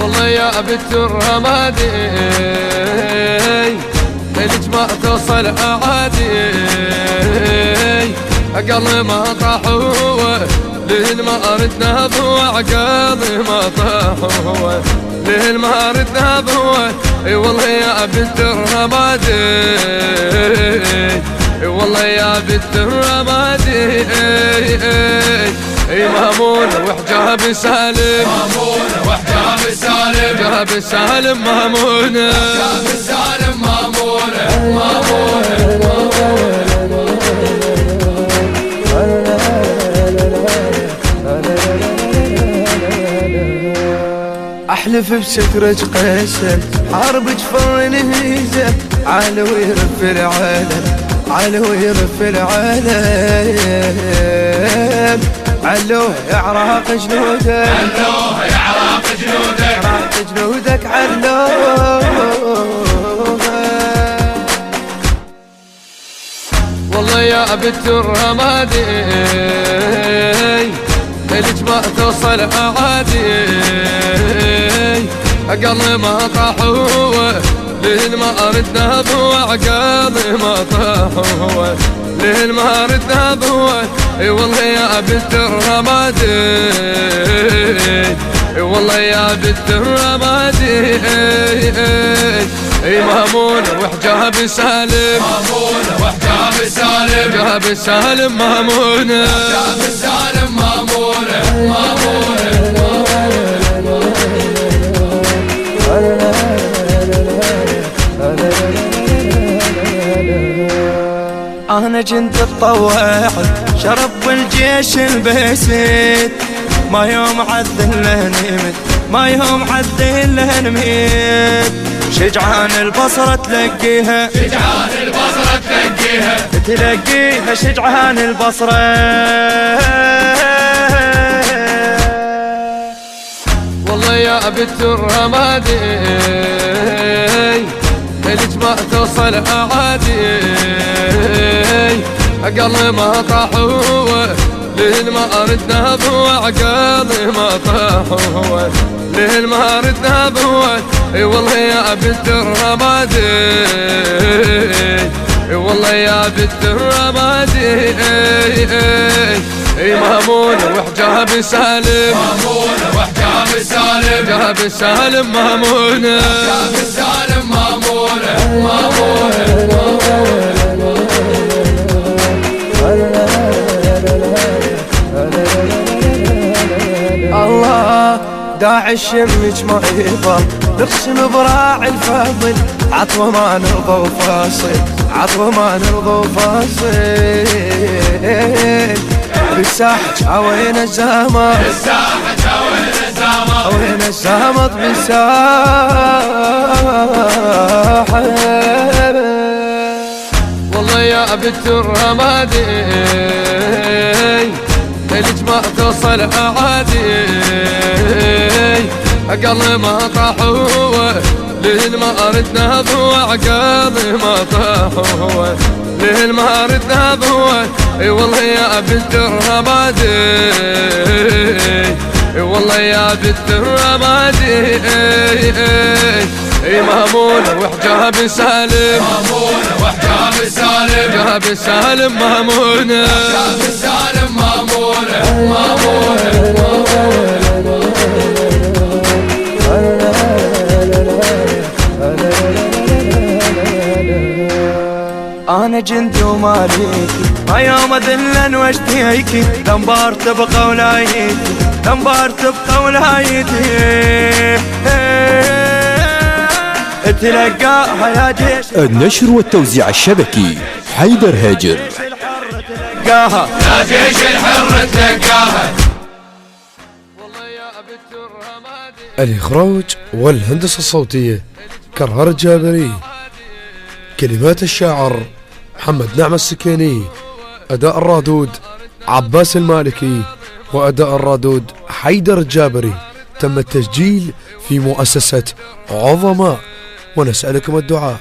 والله يا بنت الرمادي ليش ما توصل أعادي عقلي ما طاح هو لين ما ردنا بهو عقلي ما طاح هو لين ما ردنا بهو اي والله يا بنت الرمادي اي والله يا بنت الرمادي اي مامون وحجاب سالم مامون وحجاب سالم جاب سالم مامون وحجاب سالم مامون مامون احلف بسترك قيسك حرب جفر نهيزك علو يرف العالم علو يرف العالم علوه يعرق جنودك علوه يعرق جنودك يعرق جنودك علوه والله يا بنت الرمادي ليش ما توصل أعادي عقلي ما طاح هو لين ما ردنا بهو عقلي ما طاح هو لين ما ردنا بهو اي والله يا بنت الرمادي اي والله يا بنت الرمادي اي مامون وحجاب سالم مامون وحجاب سالم جاب سالم مامون وحجاب سالم مامون مامون انا جنت الطواعد شرب الجيش البسيت ما يوم عذل نمت ما يوم عذل نميت شجعان البصرة تلقيها شجعان البصرة تلقيها تلقيها شجعان البصرة والله يا بنت الرمادي ليش ما توصل أعادي عقلي ما طاح هو لين ما ردنا بهو عقلي ما طاح هو لين ما ردنا بهو اي والله يا بنت الرمادي اي والله يا بنت الرمادي اي مامون وحجاب سالم مامون وحجاب سالم جاب سالم مامون وحجاب سالم مامون مامون الله داعش يمك ما يبال نقسم براعي الفاضل عطوه ما نرضى وفاصل عطوه ما نرضى وفاصل بالساحة جاوين الزهمة بالساحة جاوين الزهمة وين الزهمة بالساحة والله يا بنت الرمادي ليش ما توصل أعادي عقلي ما طاح هو لين ما ردنا بهو عقلي ما طاح هو لين ما ردنا بهو اي والله يا بنت الرمادي اي والله يا بنت الرمادي اي مامون وحجاب سالم مامون وحجاب سالم جاب سالم مامون وحجاب سالم مامون مامون انا جنت وماليكي ما يوم اذلن واشتيكي دنبار تبقى ولايتي دنبار تبقى ولايتي تلقاها يا جيش النشر والتوزيع الشبكي حيدر هاجر تلقاها يا جيش الحر تلقاها. والله يا بنت الرمادي. الإخراج والهندسة الصوتية كرهر الجابري. كلمات الشاعر محمد نعم السكيني. أداء الرادود عباس المالكي، وأداء الرادود حيدر الجابري. تم التسجيل في مؤسسة عظماء، ونسألكم الدعاء.